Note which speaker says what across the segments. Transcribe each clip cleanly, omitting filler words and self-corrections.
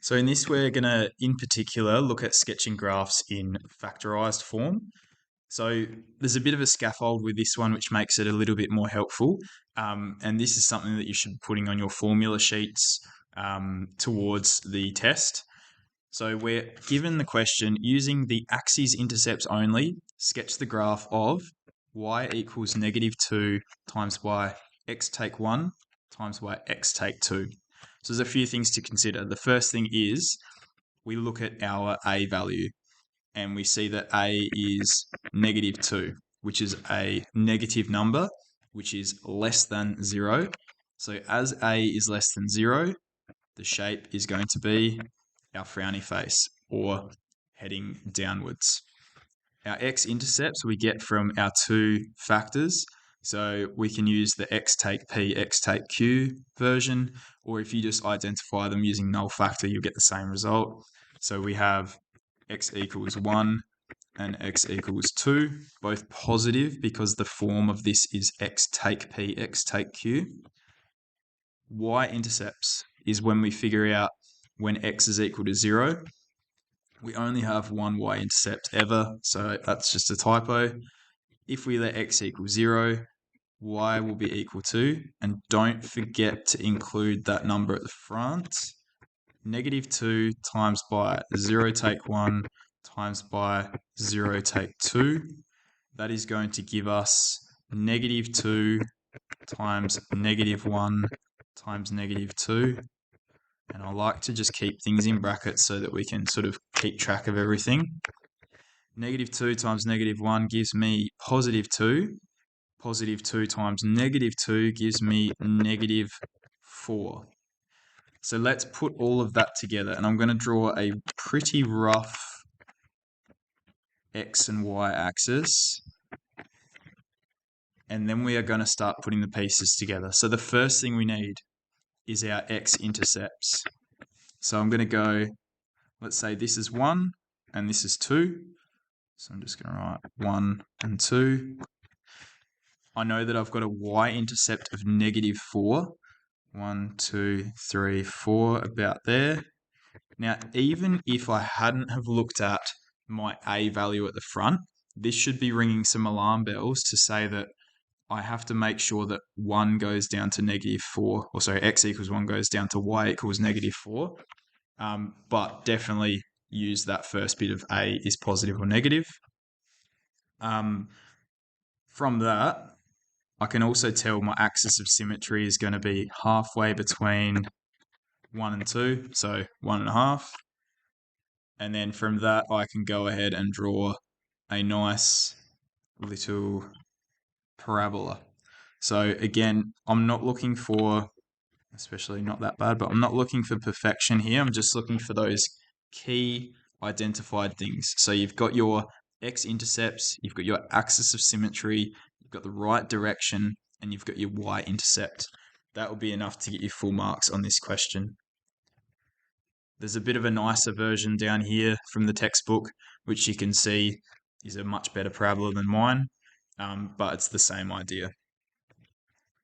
Speaker 1: So in this, we're going to, in particular, look at sketching graphs in factorized form. So there's a bit of a scaffold with this one, which makes it a little bit more helpful. And this is something that you should be putting on your formula sheets towards the test. So we're given the question, using the axes intercepts only, sketch the graph of y equals -2 times y x take 1 times y x take 2. So there's a few things to consider. The first thing is we look at our a value and we see that a is -2, which is a negative number, which is less than 0. So as a is less than 0, the shape is going to be our frowny face or heading downwards. Our x-intercepts we get from our two factors. So we can use the x take p, x take q version, or if you just identify them using null factor, you'll get the same result. So we have x equals 1 and x equals 2, both positive because the form of this is x take p, x take q. Y-intercepts is when we figure out when x is equal to 0. We only have one y-intercept ever, so that's just a typo. If we let x equal 0, y will be equal to, and don't forget to include that number at the front, -2 times by 0 take 1 times by 0 take 2. That is going to give us -2 times -1 times -2. And I like to just keep things in brackets so that we can sort of keep track of everything. -2 times -1 gives me +2. +2 times -2 gives me -4. So let's put all of that together, and I'm going to draw a pretty rough x and y axis. And then we are going to start putting the pieces together. So the first thing we need is our x-intercepts. So I'm going to go, let's say this is 1 and this is 2. So I'm just going to write 1 and 2. I know that I've got a y-intercept of -4. 1, 2, 3, 4, about there. Now, even if I hadn't have looked at my a value at the front, this should be ringing some alarm bells to say that I have to make sure that 1 goes down to -4, or sorry, x equals 1 goes down to y equals -4. But definitely use that first bit of a is positive or negative. From that, I can also tell my axis of symmetry is going to be halfway between 1 and 2, so 1.5. And then from that, I can go ahead and draw a nice little parabola. So again, I'm not looking for, especially not that bad, but I'm not looking for perfection here. I'm just looking for those key identified things. So you've got your x-intercepts, you've got your axis of symmetry, you've got the right direction, and you've got your y-intercept. That will be enough to get you full marks on this question. There's a bit of a nicer version down here from the textbook, which you can see is a much better parabola than mine, but it's the same idea.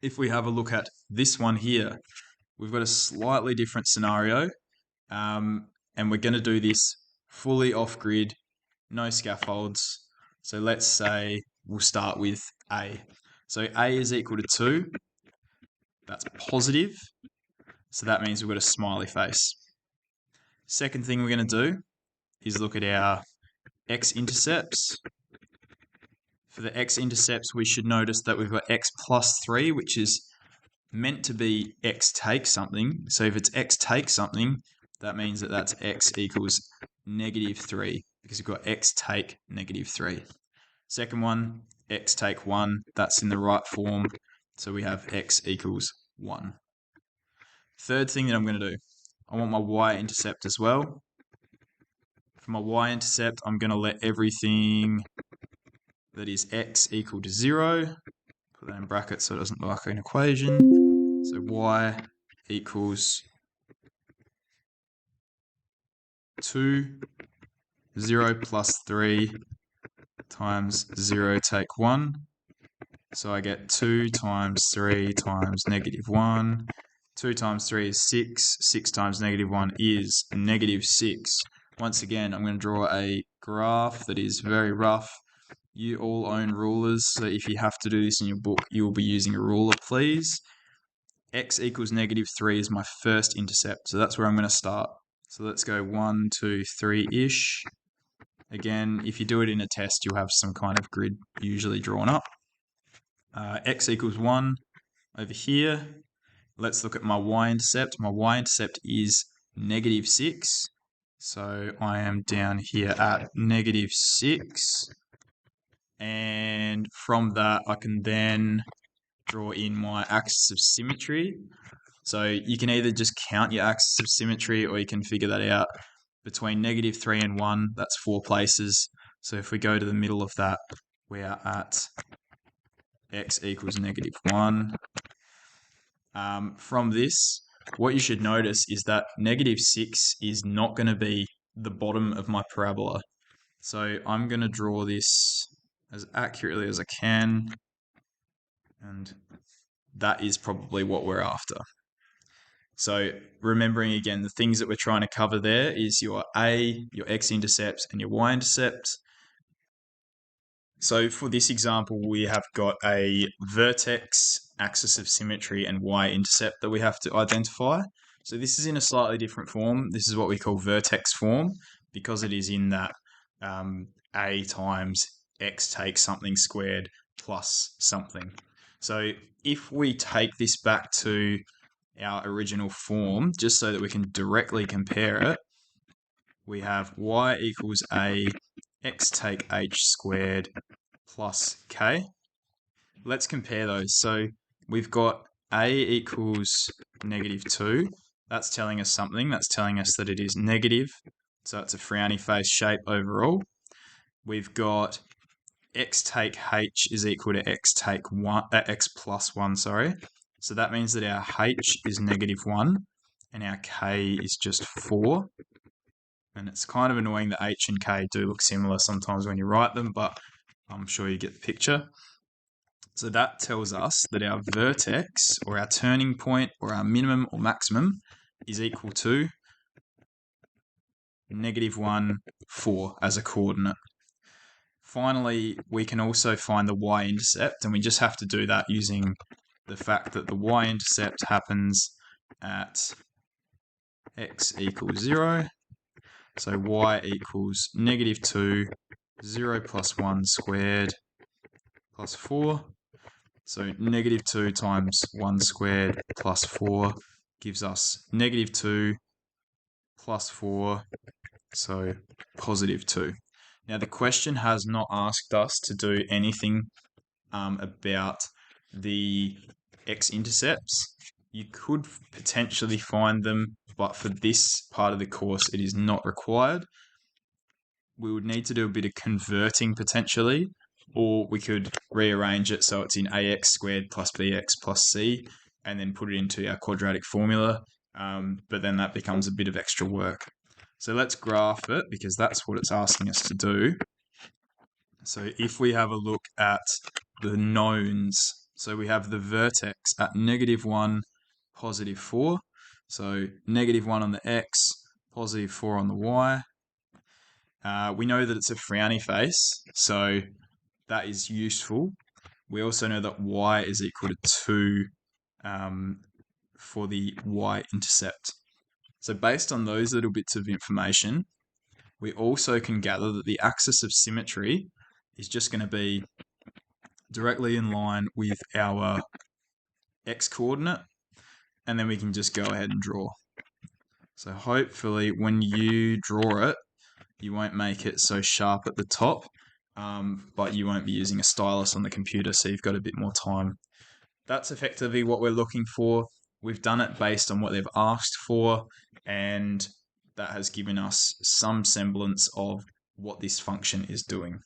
Speaker 1: If we have a look at this one here, we've got a slightly different scenario, and we're going to do this fully off-grid, no scaffolds. So let's say we'll start with A. So A is equal to 2. That's positive. So that means we've got a smiley face. Second thing we're going to do is look at our x-intercepts. For the x-intercepts, we should notice that we've got x plus 3, which is meant to be x take something. So if it's x take something, that means that that's x equals -3, because we've got x take -3. Second one, x take 1, that's in the right form. So we have x equals 1. Third thing that I'm going to do, I want my y-intercept as well. For my y-intercept, I'm going to let everything that is x equal to 0. Put that in brackets so it doesn't look like an equation. So y equals 2, 0 plus 3 times 0 take 1. So I get 2 times 3 times -1, 2 times 3 is 6. 6 times -1 is -6. Once again, I'm going to draw a graph that is very rough. You all own rulers, so if you have to do this in your book, you will be using a ruler, please. X equals -3 is my first intercept, so that's where I'm going to start. So let's go 1, 2, 3-ish. Again, if you do it in a test, you'll have some kind of grid usually drawn up. X equals 1 over here. Let's look at my y-intercept. My y-intercept is -6. So I am down here at -6. And from that, I can then draw in my axis of symmetry. So you can either just count your axis of symmetry or you can figure that out. Between -3 and 1, that's 4 places. So if we go to the middle of that, we are at x equals -1. From this, what you should notice is that -6 is not going to be the bottom of my parabola. So I'm going to draw this as accurately as I can, and that is probably what we're after. So remembering again, the things that we're trying to cover there is your A, your x-intercept, and your y-intercept. So for this example, we have got a vertex, axis of symmetry, and y-intercept that we have to identify. So this is in a slightly different form. This is what we call vertex form because it is in that A times x takes something squared plus something. So if we take this back to our original form, just so that we can directly compare it, we have y equals a x take h squared plus k. Let's compare those. So we've got a equals -2. That's telling us something. That's telling us that it is negative. So it's a frowny face shape overall. We've got x take h is equal to x take 1, x plus 1, sorry. So that means that our h is -1 and our k is just 4. And it's kind of annoying that h and k do look similar sometimes when you write them, but I'm sure you get the picture. So that tells us that our vertex, or our turning point, or our minimum or maximum is equal to -1, 4 as a coordinate. Finally, we can also find the y-intercept, and we just have to do that using the fact that the y-intercept happens at x equals 0. So y equals -2, 0 plus 1 squared plus 4. So -2 times 1 squared plus 4 gives us -2 plus 4, so +2. Now the question has not asked us to do anything about the x-intercepts. You could potentially find them, but for this part of the course, it is not required. We would need to do a bit of converting potentially, or we could rearrange it so it's in ax squared plus bx plus c, and then put it into our quadratic formula, but then that becomes a bit of extra work. So let's graph it because that's what it's asking us to do. So if we have a look at the knowns, so we have the vertex at -1, +4. So -1 on the x, +4 on the y. We know that it's a frowny face, so that is useful. We also know that y is equal to 2 for the y-intercept. So based on those little bits of information, we also can gather that the axis of symmetry is just going to be directly in line with our x-coordinate, and then we can just go ahead and draw. So hopefully when you draw it, you won't make it so sharp at the top, but you won't be using a stylus on the computer, so you've got a bit more time. That's effectively what we're looking for. We've done it based on what they've asked for, and that has given us some semblance of what this function is doing.